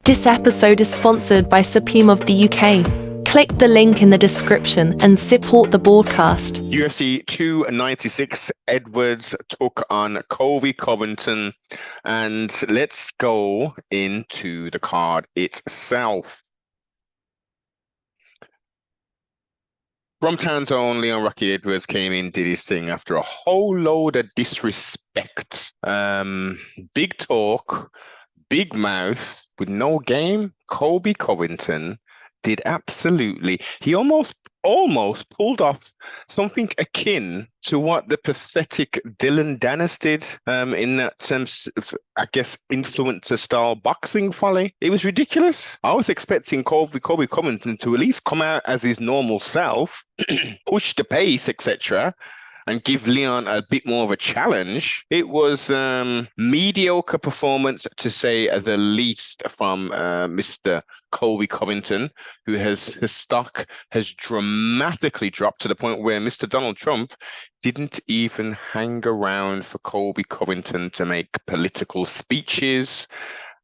This episode is sponsored by Supreme of the UK. Click the link in the description and support the broadcast. UFC 296, Edwards took on Covington, and let's go into the card itself. From Town's own Leon Rocky Edwards came in, did his thing after a whole load of disrespect. Big talk, big mouth, with no game. Covington did absolutely. He almost pulled off something akin to what the pathetic Dylan Dennis did in that, I guess, influencer style boxing folly. It was ridiculous. I was expecting Colby Covington to at least come out as his normal self, push the pace, etc., and give Leon a bit more of a challenge. It was mediocre performance, to say the least, from Mr. Colby Covington, who his stock has dramatically dropped to the point where Mr. Donald Trump didn't even hang around for Colby Covington to make political speeches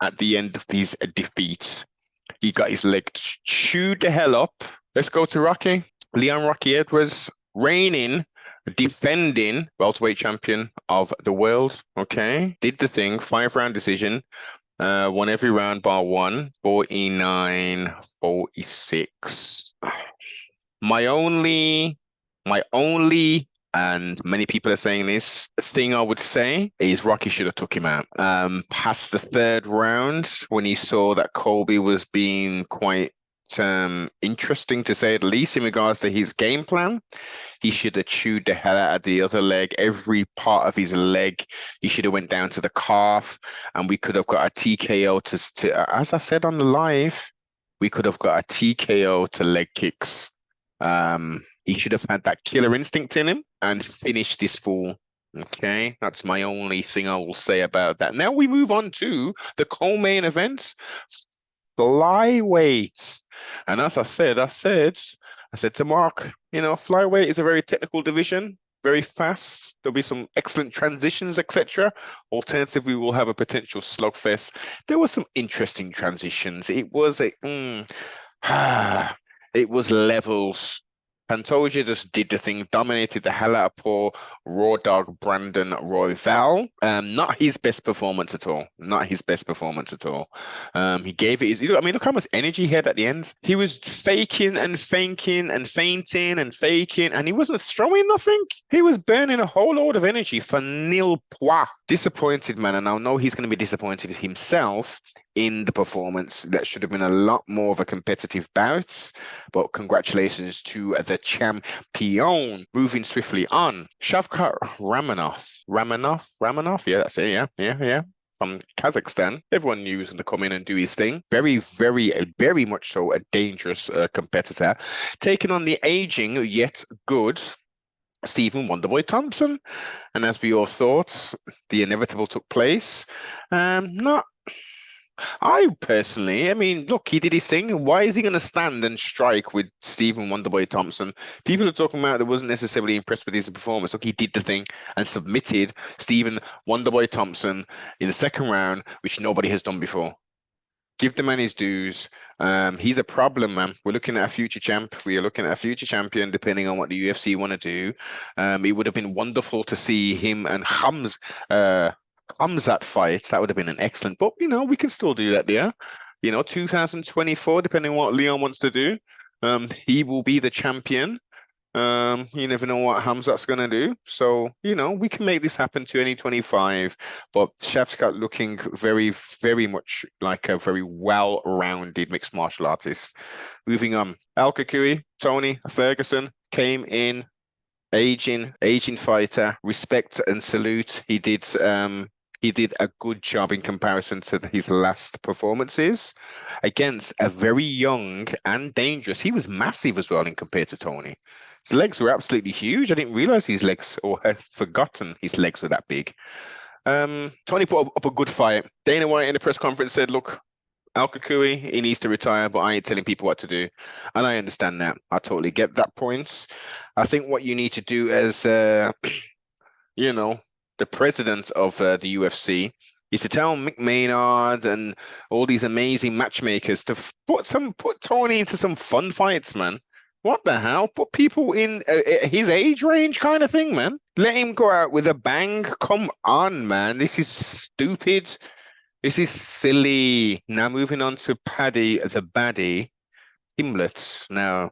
at the end of these defeats. He got his leg chewed the hell up. Let's go to Rocky. Leon Rocky Edwards, reigning, defending welterweight champion of the world. Okay, did the thing, 5-round decision, won every round bar one, 49-46. My only, and many people are saying this, thing I would say is Rocky should have took him out. Past the third round, when he saw that Colby was being quite interesting, to say the least, in regards to his game plan, he should have chewed the hell out of the other leg. Every part of his leg, he should have went down to the calf, and we could have got a TKO to as I said on the live, we could have got a TKO to leg kicks. He should have had that killer instinct in him and finished this fool. Okay, that's my only thing I will say about that. Now we move on to the co-main event, flyweights. And as I said to Mark, flyweight is a very technical division, very fast. There'll be some excellent transitions, etc. Alternatively, we will have a potential slugfest. There were some interesting transitions. It was it was levels. Pantoja just did the thing, dominated the hell out of poor raw dog Brandon Royval. Not his best performance at all. He gave it. Look how much energy he had at the end. He was faking and faking and feinting and faking, and he wasn't throwing nothing. He was burning a whole load of energy for nil pois. Disappointed, man, and I know he's going to be disappointed himself in the performance. That should have been a lot more of a competitive bout, but congratulations to the champion. Moving swiftly on, Shavkat Ramonov, yeah, that's it, yeah, from Kazakhstan. Everyone knew he was going to come in and do his thing. Very, very much so a dangerous competitor, taking on the aging yet good Stephen Wonderboy Thompson. And as we all thought, the inevitable took place. I personally, look, he did his thing. Why is he going to stand and strike with Stephen Wonderboy Thompson? People are talking about that wasn't necessarily impressed with his performance. Look, he did the thing and submitted Stephen Wonderboy Thompson in the second round, which nobody has done before. Give the man his dues. He's a problem, man. We're looking at a future champ. We are looking at a future champion, depending on what the UFC want to do. It would have been wonderful to see him and Hamzat fight. That would have been an excellent, but we can still do that there. 2024, depending on what Leon wants to do. He will be the champion. You never know what Hamzat's going to do. So, we can make this happen 2025. But Shavkat looking very, very much like a very well-rounded mixed martial artist. Moving on. Al Kukui, Tony Ferguson came in. Aging fighter. Respect and salute. He did a good job in comparison to his last performances against a very young and dangerous. He was massive as well in compared to Tony. His legs were absolutely huge. I didn't realize his legs, or had forgotten his legs were that big. Tony put up a good fight. Dana White in the press conference said, look, Al Kukui, he needs to retire, but I ain't telling people what to do. And I understand that. I totally get that point. I think what you need to do as, the president of the UFC Used to tell Mick Maynard and all these amazing matchmakers to put Tony into some fun fights, man. What the hell? Put people in his age range kind of thing, man. Let him go out with a bang. Come on, man. This is stupid. This is silly. Now moving on to Paddy the Baddie Himlet. Now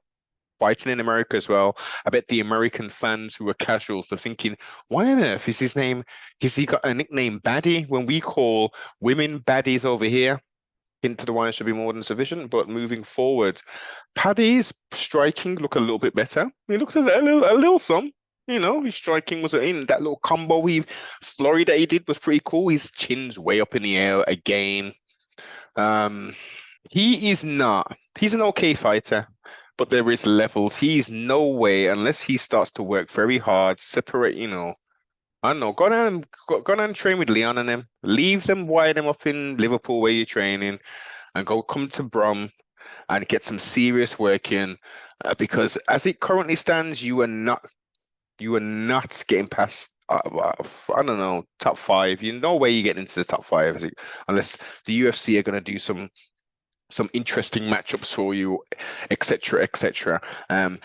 fighting in America as well. I bet the American fans who are casuals were thinking, why on earth is his name? Has he got a nickname Baddie when we call women baddies over here? Into the wire should be more than sufficient. But moving forward, Paddy's striking look a little bit better. He looked a little some. You know, his striking was in that little combo Florida he did was pretty cool. His chin's way up in the air again. Um, he's an okay fighter, but there is levels. He's no way unless he starts to work very hard, separate, I don't know, go down and train with Leon and them. Leave them, wire them up in Liverpool where you're training and come to Brom and get some serious work in because as it currently stands, you are not getting past I don't know, top five. You no way you get into the top five unless the UFC are going to do some interesting matchups for you, etc., etc.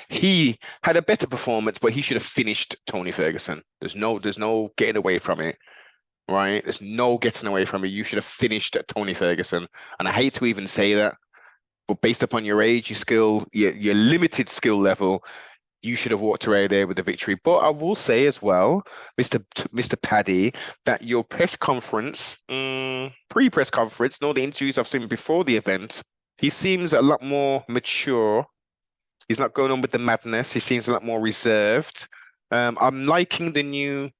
He had a better performance, but he should have finished Tony Ferguson. There's no getting away from it, right? There's no getting away from it. You should have finished Tony Ferguson, and I hate to even say that, but based upon your age, your skill, your limited skill level, you should have walked away there with the victory. But I will say as well, Mr. Paddy, that your press conference, pre-press conference, and all the interviews I've seen before the event, he seems a lot more mature. He's not going on with the madness. He seems a lot more reserved. I'm liking the new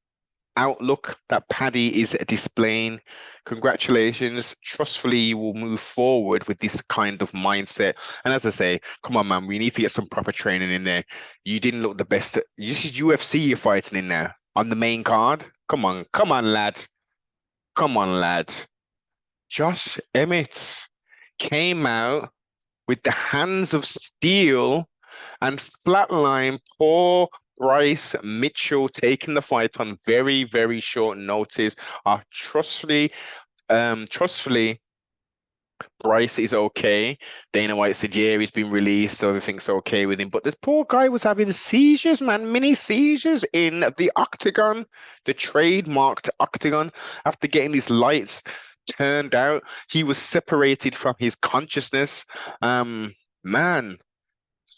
outlook that Paddy is displaying. Congratulations. Trustfully, you will move forward with this kind of mindset. And as I say, come on, man, we need to get some proper training in there. You didn't look the best. This is UFC you're fighting in now on the main card. Come on, lad. Come on, lad. Josh Emmett came out with the hands of steel and flatline poor Bryce Mitchell taking the fight on very, very short notice. Trustfully, Bryce is okay. Dana White said, yeah, he's been released, so everything's okay with him. But the poor guy was having seizures, man, mini seizures in the octagon, the trademarked octagon, after getting his lights turned out. He was separated from his consciousness. Man.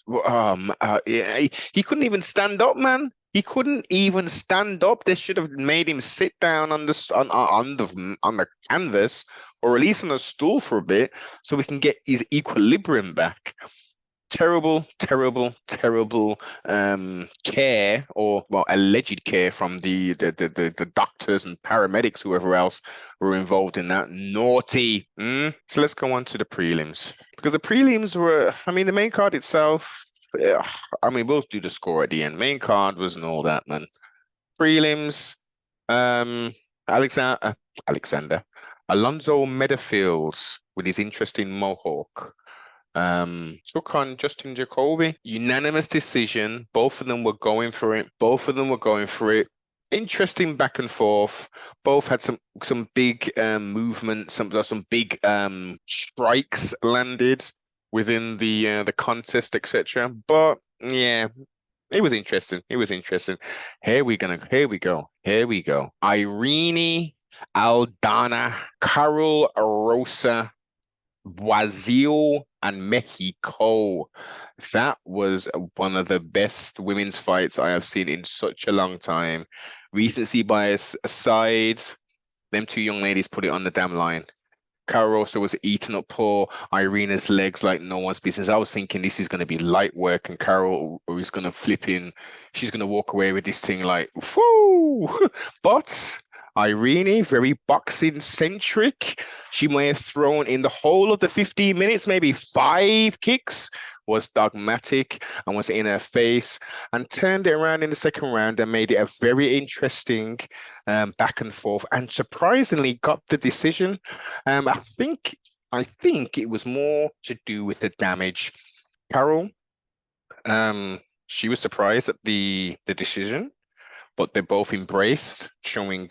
Yeah, he couldn't even stand up, man. He couldn't even stand up. They should have made him sit down on the canvas, or at least on a stool for a bit, so we can get his equilibrium back. Terrible, terrible, terrible care, or well, alleged care from the doctors and paramedics, whoever else were involved in that. Naughty. So let's go on to the prelims, because the prelims were, I mean, the main card itself, yeah, I mean, we'll do the score at the end. Main card wasn't all that, man. Prelims, Alexander Alonzo Meadowfields with his interesting mohawk. Took on Justin Jacoby. Unanimous decision. Both of them were going for it. Interesting back and forth. Both had some big movement, some big strikes landed within the contest, etc. But yeah, it was interesting. Here we go. Irene Aldana, Carol Rosa, Brazil and Mexico. That was one of the best women's fights I have seen in such a long time. Recency bias aside, them two young ladies put it on the damn line. Carol Rosa was eating up poor Irina's legs like no one's business. I was thinking this is going to be light work, and Carol is going to flip in. She's going to walk away with this thing like, whoo! But Irene, very boxing centric. She may have thrown in the whole of the 15 minutes, maybe 5 kicks, was dogmatic and was in her face, and turned it around in the second round and made it a very interesting back and forth, and surprisingly got the decision. I think it was more to do with the damage. Carol, she was surprised at the decision, but they both embraced, showing,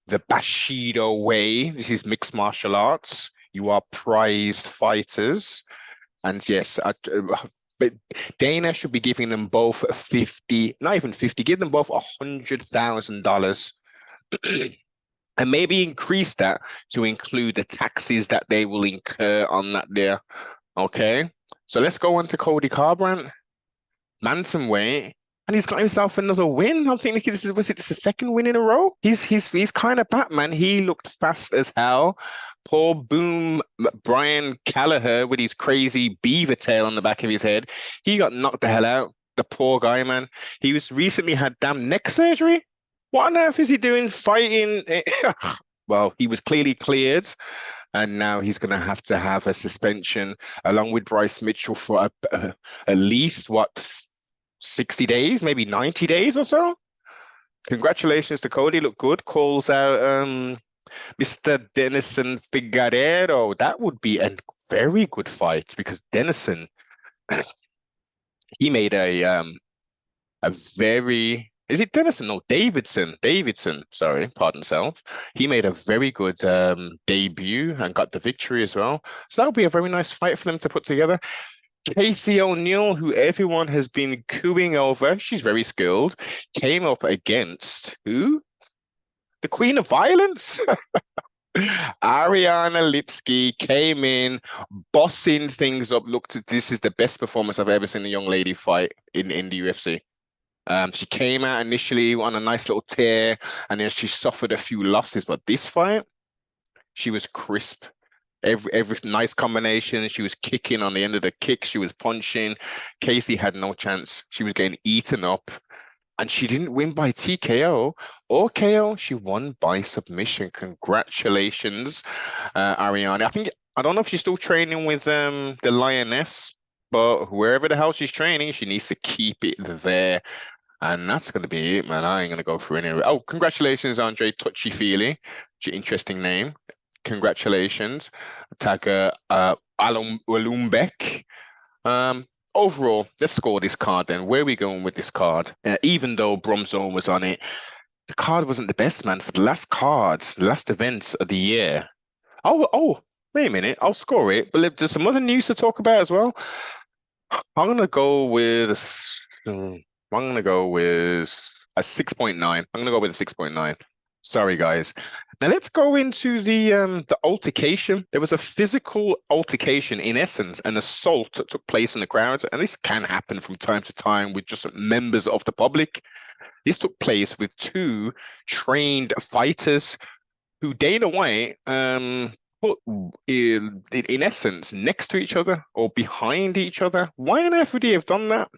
the Bushido way. This is mixed martial arts. You are prized fighters. And yes, but Dana should be giving them both 50, not even 50, give them both $100,000 and maybe increase that to include the taxes that they will incur on that there. Okay. So let's go on to Cody Garbrandt, bantamweight, and he's got himself another win. I'm thinking this is the second win in a row? He's kind of Batman. He looked fast as hell. Poor boom Brian Callagher with his crazy beaver tail on the back of his head. He got knocked the hell out. The poor guy, man. He was recently had damn neck surgery. What on earth is he doing fighting? Well, he was clearly cleared, and now he's going to have a suspension along with Bryce Mitchell for at least, what, 60 days, maybe 90 days or so? Congratulations to Cody. Look good. Calls out Mr. Denison Figueiredo. That would be a very good fight because Denison, he made a very, is it Denison? No, Davidson. Davidson, sorry, pardon self. He made a very good debut and got the victory as well. So that would be a very nice fight for them to put together. Casey O'Neill, who everyone has been cooing over, she's very skilled, came up against who? The Queen of Violence? Ariana Lipski came in, bossing things up. Look, this is the best performance I've ever seen a young lady fight in the UFC. She came out initially on a nice little tear, and then she suffered a few losses. But this fight, she was crisp. Every nice combination. She was kicking on the end of the kick. She was punching. Casey had no chance. She was getting eaten up. And she didn't win by TKO or KO. She won by submission. Congratulations, Ariana. I don't know if she's still training with the Lioness, but wherever the hell she's training, she needs to keep it there. And that's going to be it, man. I ain't going to go through any. Oh, congratulations, Andre Touchy Feely. Interesting name. Congratulations, Taga Alumbek. Overall, let's score this card then. Where are we going with this card? Even though Bromzone was on it, the card wasn't the best, man. For the last cards, the last events of the year. Oh, wait a minute. I'll score it. But there's some other news to talk about as well. I'm gonna go with a 6.9. I'm gonna go with a 6.9. Sorry, guys. Now let's go into the altercation. There was a physical altercation, in essence, an assault that took place in the crowd, and this can happen from time to time with just members of the public. This took place with two trained fighters who Dana White put in essence next to each other or behind each other. Why on earth would he have done that?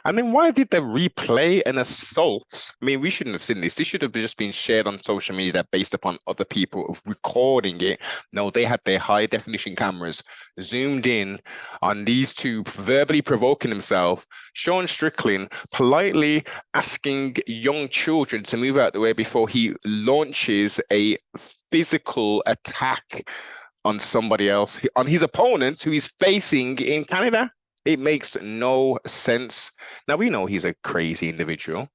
And then why did they replay an assault? I mean, we shouldn't have seen this. This should have just been shared on social media based upon other people recording it. No, they had their high definition cameras zoomed in on these two verbally provoking themselves. Sean Strickland politely asking young children to move out the way before he launches a physical attack on somebody else, on his opponent who he's facing in Canada. It makes no sense. Now, we know he's a crazy individual.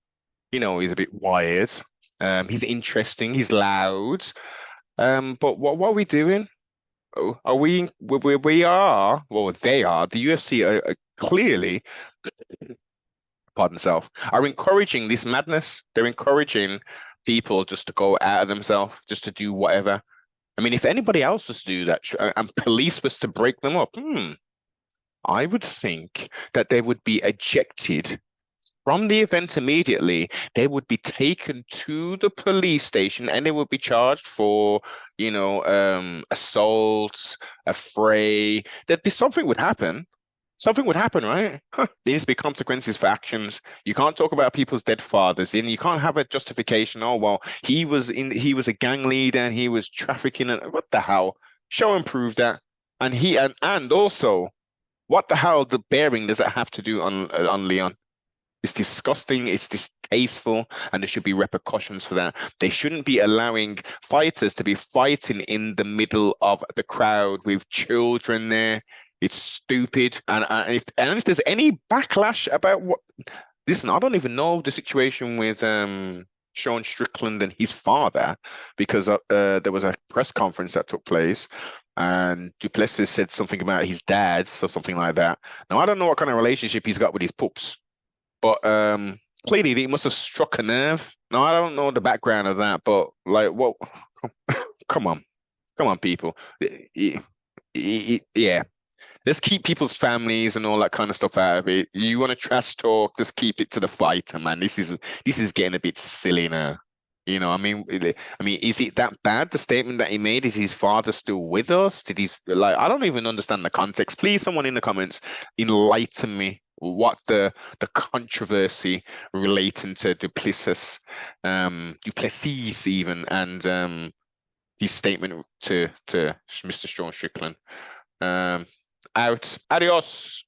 You know, he's a bit wired. He's interesting. He's loud. But what are we doing? Are we are, well, they are, the UFC are clearly, pardon self, are encouraging this madness. They're encouraging people just to go out of themselves, just to do whatever. I mean, if anybody else was to do that and police was to break them up, I would think that they would be ejected from the event immediately. They would be taken to the police station and they would be charged for, assault, a fray. There'd be something would happen. Something would happen, right? There needs to be consequences for actions. You can't talk about people's dead fathers, and you can't have a justification. Oh, well, he was a gang leader and he was trafficking. And what the hell? Show and prove that. And also, what the hell the bearing does it have to do on Leon? It's disgusting, it's distasteful, and there should be repercussions for that. They shouldn't be allowing fighters to be fighting in the middle of the crowd with children there. It's stupid. And if there's any backlash about listen, I don't even know the situation with Sean Strickland and his father, because there was a press conference that took place, and Duplessis said something about his dad or something like that. Now I don't know what kind of relationship he's got with his pups, but clearly he must have struck a nerve. Now I don't know the background of that, but like, what? Come on, people. Yeah, let's keep people's families and all that kind of stuff out of it. You want to trash talk, just keep it to the fighter, man. This is getting a bit silly now. Is it that bad? The statement that he made, is his father still with us? Did he's like? I don't even understand the context. Please, someone in the comments, enlighten me. What the controversy relating to Duplessis even, and his statement to Mr. Sean Strickland. Out. Adios.